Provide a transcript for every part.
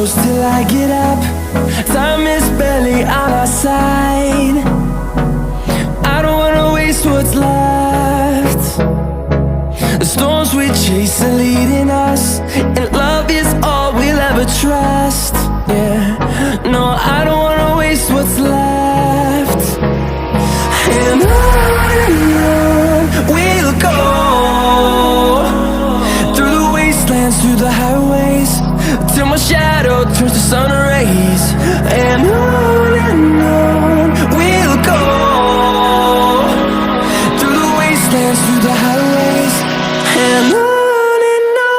close till I get up. Time is barely on our side. I don't wanna waste what's left. The storms we chase are leading us, and love is all we'll ever trust. Yeah, no, I don't wanna waste what's left. And on we'll go, through the wastelands, through the highways, till my shadow turns to sun rays. And on we'll go, through the wastelands, through the highways, and on we'll go.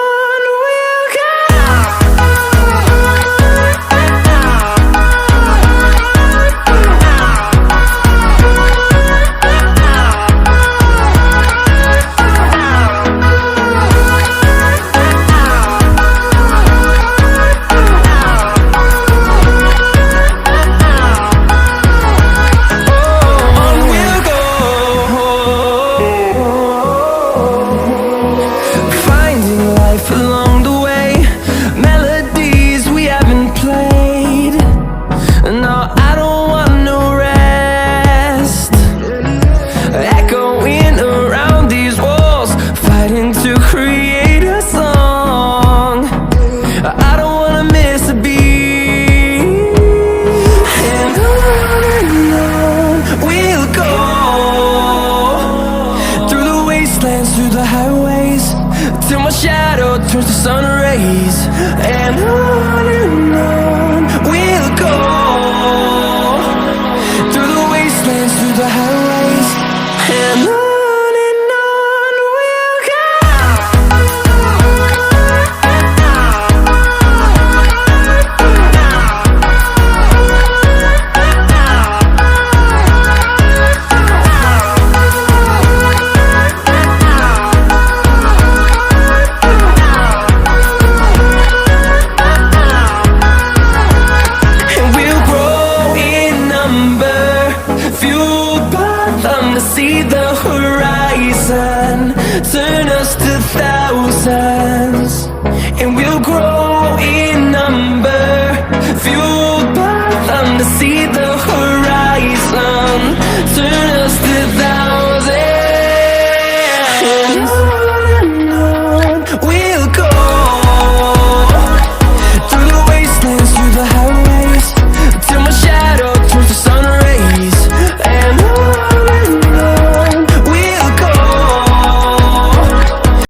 Through the highways, till my shadow turns to sun rays. And on we'll go, through the wastelands, through the highways, and on we'll go. To see the horizon turn us to thousands, and we'll grow in number, fueled by them to see the horizon.